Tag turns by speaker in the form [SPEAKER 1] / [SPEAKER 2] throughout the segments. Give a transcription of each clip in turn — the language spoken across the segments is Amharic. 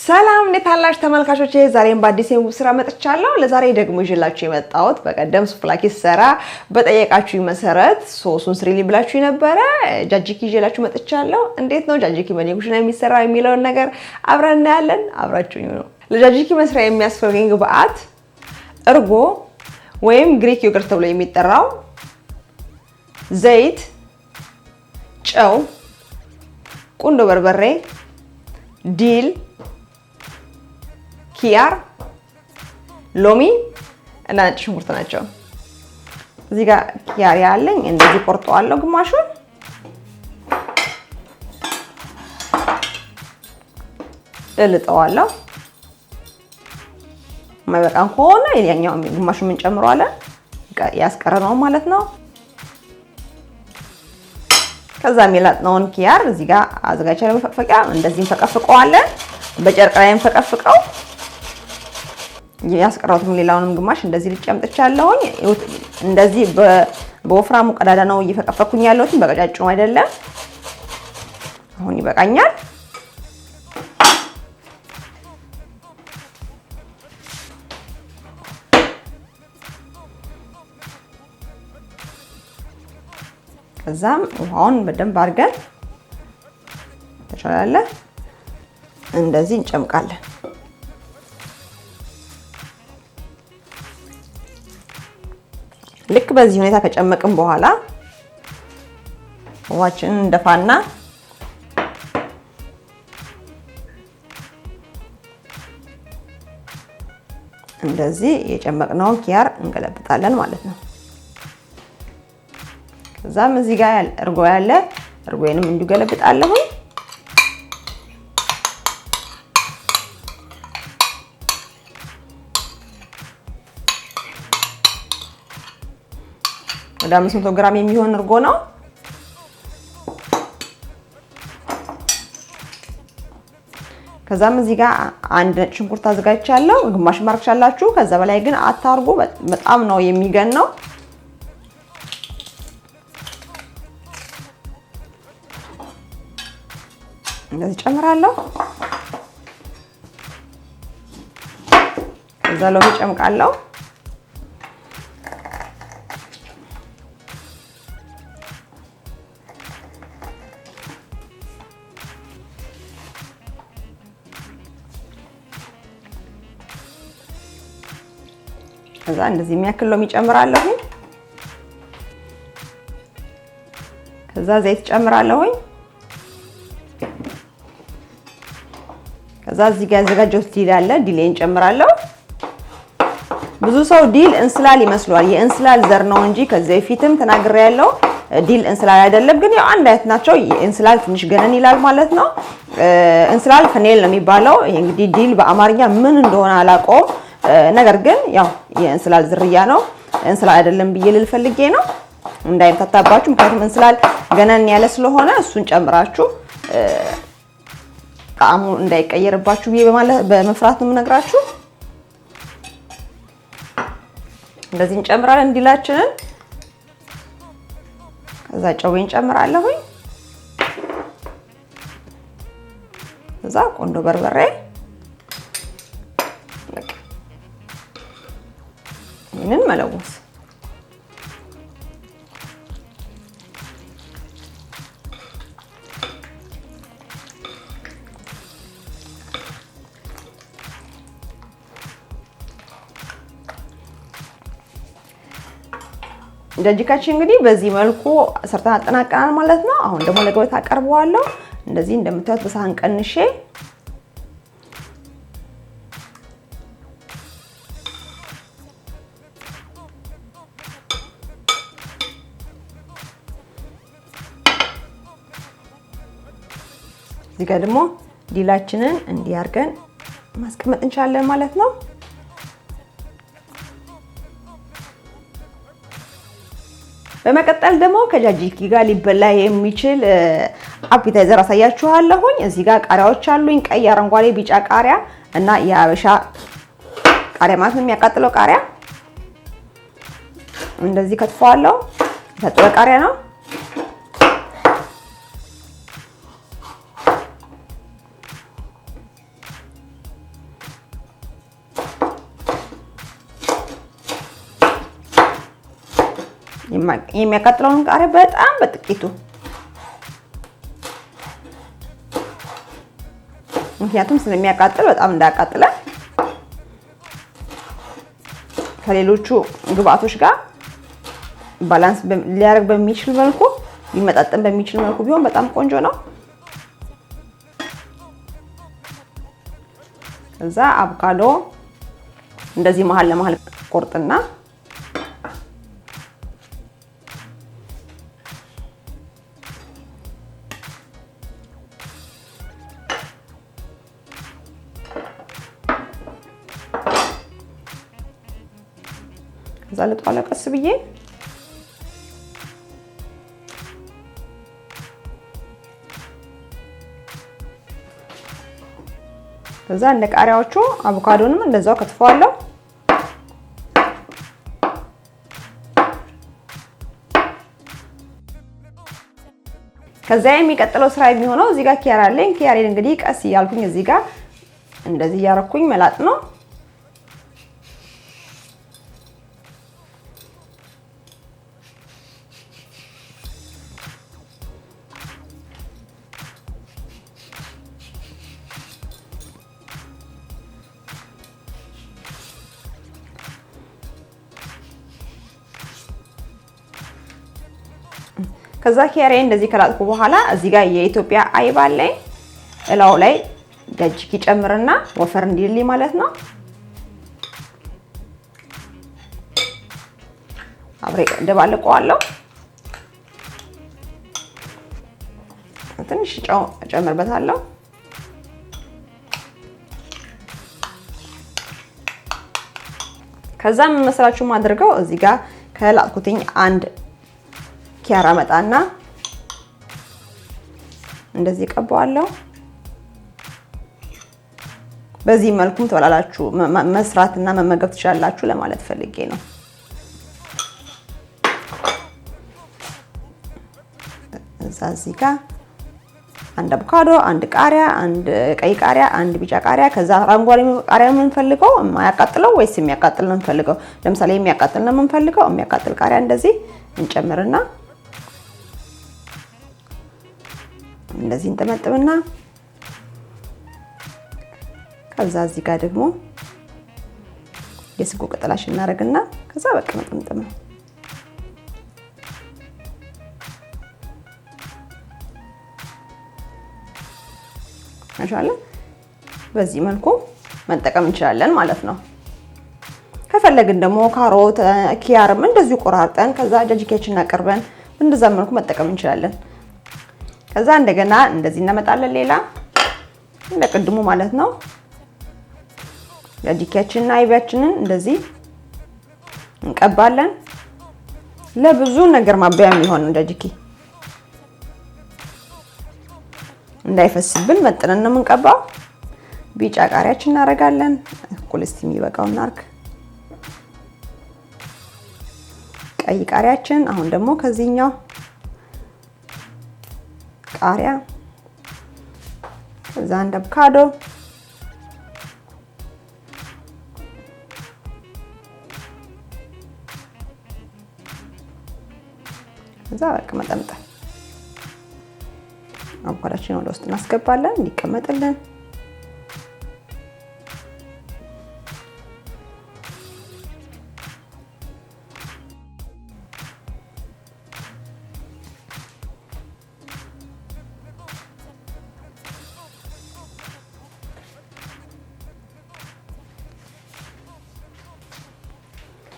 [SPEAKER 1] ሰላም እንዴት አላችሁ ተመልካቾቼ? ዛሬም በአዲስ የምግብ ስራ መጥቻለሁ። ለዛሬ ደግሞ ይዤላችሁ የመጣሁት በቀደም ሱፍላኪ ሰራ በጠየቃችሁ መሰረት ሶሱን ስሪሊ ብላችሁ ነበረ። ጃጂኪ ይዤላችሁ መጥቻለሁ። እንዴት ነው ጃጂኪ በኔ ኩሽና የሚሰራው የሚለውን ነገር አብረን እናያለን። አብራችሁኝ ነው። ለጃጂኪ መስሪያ የሚያስፈልገኝ ግብአት እርጎ ወይም ግሪክ ዮገርት ተብሎ የሚጠራው፣ ዘይት፣ ጨው፣ ቁንዶ በርበሬ፣ ዲል፣ ኪያር፣ ሎሚ እና ነጭ ሽንኩርት ናቸው። እዚህ ጋር ኪያር ያለኝ እንደዚህ ቆርጠዋለሁ። ግማሹን እልጠዋለሁ። ማይበቃን ከሆነ ያኛው ግማሹን ምን ጨምረዋለን ያስቀረነው ማለት ነው። ከዛ የሚላጥነውን ኪያር እዚህ ጋር አዘጋጅቻለሁ። መፈቅፈቂያ እንደዚህ እንፈቀፍቀዋለን። በጨርቅ ላይ እንፈቀፍቀው። ያስቀረውትም ሌላውንም ግማሽ እንደዚህ ልጨምጥቻለሁኝ። እንደዚህ በወፍራሙ ቀዳዳ ነው እየፈቀፈኩኝ ያለሁት፣ በቀጫጭኑ አይደለም። አሁን ይበቃኛል። ከዛም ውሃውን በደንብ አድርገን ተቻላለ እንደዚህ እንጨምቃለን። ልክ በዚህ ሁኔታ ከጨመቅን በኋላ ውሃችንን እንደፋና እንደዚህ የጨመቅነውን ኪያር እንገለብጣለን ማለት ነው። ከዛም እዚህ ጋር እርጎ ያለ እርጎዬንም እንዲገለብጣለሁ። ወደ 500 ግራም የሚሆን እርጎ ነው። ከዛም እዚህ ጋር አንድ ነጭ ሽንኩርት አዘጋጅቻለሁ። ግማሽ ማርክሻላችሁ። ከዛ በላይ ግን አታርጉ፣ በጣም ነው የሚገነው። እንደዚህ ጨምራለሁ። ከዛ ሎሚ ጨምቃለሁ። ከዛ እንደዚህ የሚያክል ሎሚ ጨምራለሁ። ከዛ ዘይት ጨምራለሁ። ከዛ እዚህ ጋር ያዘጋጀሁት ዲል አለ፣ ዲሌን ጨምራለሁ። ብዙ ሰው ዲል እንስላል ይመስለዋል። የእንስላል ዘር ነው እንጂ ከዚህ በፊትም ተናግሬያለሁ። ዲል እንስላል አይደለም፣ ግን ያው አንድ አይነት ናቸው። የእንስላል ትንሽ ገነን ይላል ማለት ነው። እንስላል ፈኔል ነው የሚባለው። ይሄ እንግዲህ ዲል በአማርኛ ምን እንደሆነ አላውቀውም። ነገር ግን ያው የእንስላል ዝርያ ነው። እንስላል አይደለም ብዬ ልል ፈልጌ ነው እንዳይምታታባችሁ። ምክንያቱም እንስላል ገነን ያለ ስለሆነ እሱን ጨምራችሁ ጣዕሙ እንዳይቀየርባችሁ ብዬ በመፍራት ነው የምነግራችሁ። እንደዚህ እንጨምራለን ዲላችንን። ከዛ ጨው እንጨምራለሁ። ከዛ ቆንዶ በርበሬ ይህንን መለወስ። ጃጂካችን እንግዲህ በዚህ መልኩ ሰርተን አጠናቀናል ማለት ነው። አሁን ደግሞ ለገበታ አቀርበዋለሁ። እንደዚህ እንደምታዩት በሳህን ቀንሼ እዚህ ጋር ደግሞ ዲላችንን እንዲያርገን ማስቀመጥ እንችላለን ማለት ነው። በመቀጠል ደግሞ ከጃጂኪ ጋር ሊበላ የሚችል አፒታይዘር አሳያችኋለሁኝ። እዚህ ጋር ቃሪያዎች አሉኝ። ቀይ፣ አረንጓዴ፣ ቢጫ ቃሪያ እና የአበሻ ቃሪያ ማለት ነው፣ የሚያቃጥለው ቃሪያ። እንደዚህ ከትፈዋለሁ። የታጠበ ቃሪያ ነው። የሚያቃጥለውን ቃሪያ በጣም በጥቂቱ ምክንያቱም ስለሚያቃጥል በጣም እንዳያቃጥለን ከሌሎቹ ግብአቶች ጋር ባላንስ ሊያደርግ በሚችል መልኩ ሊመጣጠን በሚችል መልኩ ቢሆን በጣም ቆንጆ ነው። ከዛ አቮካዶ እንደዚህ መሃል ለመሃል ቆርጥና ከዛ ልጣለ ቀስ ብዬ ከዛ እንደ ቃሪያዎቹ አቮካዶንም እንደዛው ከትፈዋለሁ። ከዛ የሚቀጥለው ስራ የሚሆነው እዚህ ጋር ኪያር አለኝ። ኪያሬን እንግዲህ ቀስ እያልኩኝ እዚህ ጋር እንደዚህ እያረኩኝ መላጥ ነው። ከዛ ኪያሬ እንደዚህ ከላጥኩ በኋላ እዚህ ጋር የኢትዮጵያ አይብ አለኝ። እላው ላይ ዳጅኪ ጨምርና ወፈር እንዲልልኝ ማለት ነው። አብሬ ደባልቀዋለሁ። ትንሽ ጨው እጨምርበታለሁ። ከዛ ምን መሰላችሁ ማድረገው እዚህ ጋር ከላጥኩትኝ አንድ ኪያራ መጣና እንደዚህ ቀባዋለሁ። በዚህ መልኩም ተወላላችሁ መስራትና መመገብ ትችላላችሁ ለማለት ፈልጌ ነው። እዚህ ጋር አንድ አቮካዶ፣ አንድ ቃሪያ፣ አንድ ቀይ ቃሪያ፣ አንድ ቢጫ ቃሪያ፣ ከዛ አረንጓዴ ቃሪያ ምን ፈልገው የማያቃጥለው ወይስ የሚያቃጥል ነው የምፈልገው? ለምሳሌ የሚያቃጥል ነው የምንፈልገው የሚያቃጥል ቃሪያ እንደዚህ እንጨምርና እንደዚህ እንጠመጥምና ከዛ እዚህ ጋር ደግሞ የስጎ ቅጠላሽ እናደርግና ከዛ በቃ መጥምጥም ነው። ማሻአላ በዚህ መልኩ መጠቀም እንችላለን ማለት ነው። ከፈለግን ደግሞ ካሮት፣ ኪያርም እንደዚሁ ቆራርጠን ከዛ ጃጅኬችን አቅርበን እንደዛ መልኩ መጠቀም እንችላለን። ከዛ እንደገና እንደዚህ እናመጣለን ሌላ እንደ ቅድሙ ማለት ነው። ጃጅኬችንና አይቢያችንን እንደዚህ እንቀባለን። ለብዙ ነገር ማባያ የሚሆን ጃጅኬ እንዳይፈስብን መጥነን ነው የምንቀባው። ቢጫ ቃሪያችን እናደርጋለን። እኩል እስቲ የሚበቃው እናርግ። ቀይ ቃሪያችን አሁን ደግሞ ከዚህኛው ቃሪያ ከዛ አንድ አቮካዶ ከዛ በቃ መጠምጠም አቮካዶችን ወደ ውስጥ እናስገባለን እንዲቀመጥልን።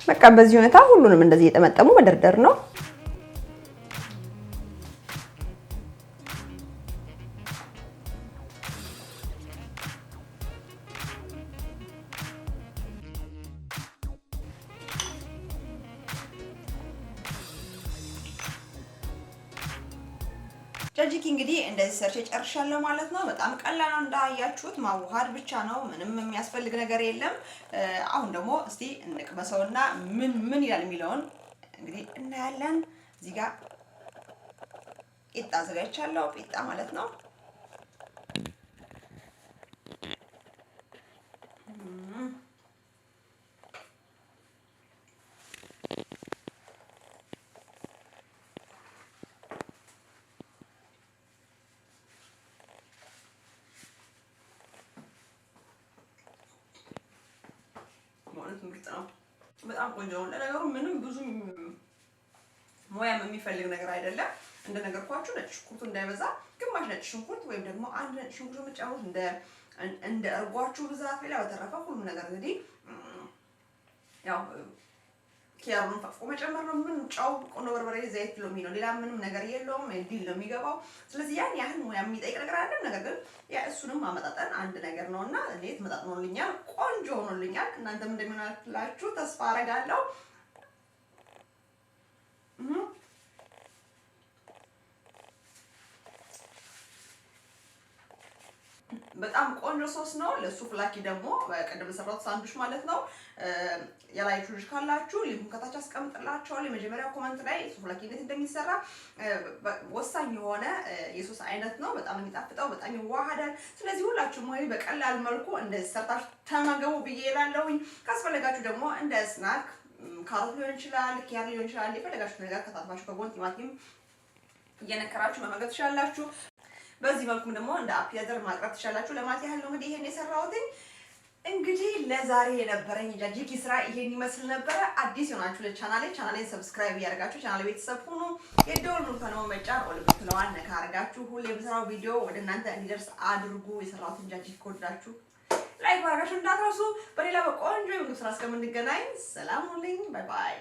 [SPEAKER 1] በቃ በዚህ ሁኔታ ሁሉንም እንደዚህ እየጠመጠሙ መደርደር ነው። ጃጅኪ እንግዲህ እንደዚህ ሰርቼ ጨርሻለሁ ማለት ነው። በጣም ቀላል ነው እንዳያችሁት፣ ማዋሃድ ብቻ ነው። ምንም የሚያስፈልግ ነገር የለም። አሁን ደግሞ እስቲ እንቅመሰውና ምን ይላል የሚለውን እንግዲህ እናያለን። እዚህ ጋር ቂጣ አዘጋጅቻለሁ። ቂጣ ማለት ነው አይነት ምርጥ ነው። በጣም ቆንጆ ነው። ለነገሩ ምንም ብዙ ሙያም የሚፈልግ ነገር አይደለም። እንደነገርኳችሁ ነጭ ሽንኩርቱ እንዳይበዛ ግማሽ ነጭ ሽንኩርት ወይም ደግሞ አንድ ነጭ ሽንኩርት የምትጨምሩት እንደ እርጓችሁ ብዛት። ሌላ በተረፈ ሁሉም ነገር እንግዲህ ያው ኪያሩን ፈቅፎ መጨመር ነው። ምን ጨው፣ ቆንጆ በርበሬ፣ ዘይት ሎሚ ነው። ሌላ ምንም ነገር የለውም። ዲል ነው የሚገባው። ስለዚህ ያን ያህል ሙያ የሚጠይቅ ነገር አይደለም። ነገር ግን ያ እሱንም ማመጣጠን አንድ ነገር ነውና እንዴት መጣጥኖልኛል፣ ቆንጆ ሆኖልኛል። እናንተም እንደሚሆንላችሁ ተስፋ አደርጋለሁ። በጣም ቆንጆ ሶስ ነው። ለሱ ፍላኪ ደግሞ ቀደም ሰራሁት ሳንዱች ማለት ነው። ያላያችሁ ልጅ ካላችሁ ሊንኩን ከታች አስቀምጥላችኋለሁ። የመጀመሪያው ኮሜንት ላይ ሱ ፍላኪ እንዴት እንደሚሰራ ወሳኝ የሆነ የሶስ አይነት ነው። በጣም የሚጣፍጠው፣ በጣም ይዋሃዳል። ስለዚህ ሁላችሁም ወይ በቀላል መልኩ እንደዚህ ሰርታችሁ ተመገቡ ብዬ እላለሁኝ። ካስፈለጋችሁ ደግሞ እንደ ስናክ ካሮት ሊሆን ይችላል፣ ኪያር ሊሆን ይችላል። የፈለጋችሁት ነገር ከታትፋችሁ ከጎን ቲማቲም እየነከራችሁ መመገብ ትችላላችሁ። በዚህ መልኩም ደግሞ እንደ አፒታይዘር ማቅረብ ትችላላችሁ። ለማለት ያህል ነው እንግዲህ ይሄን የሰራሁት። እንግዲህ ለዛሬ የነበረኝ ጃጂኪ ስራ ይሄን ይመስል ነበረ። አዲስ የሆናችሁ ለቻናሌን ሰብስክራይብ እያደረጋችሁ ቻናሌ ቤተሰብ ሁኑ። የደወል ምልክቱን መጫን ኦል ብትለዋል ነካ አድርጋችሁ ሁሌ የምሰራው ቪዲዮ ወደ እናንተ እንዲደርስ አድርጉ። የሰራሁትን ጃጂኪ ከወደዳችሁ ላይክ ማድረጋችሁ እንዳትረሱ። በሌላ በቆንጆ የምግብ ስራ እስከምንገናኝ ሰላም ሁኑልኝ። ባይ ባይ።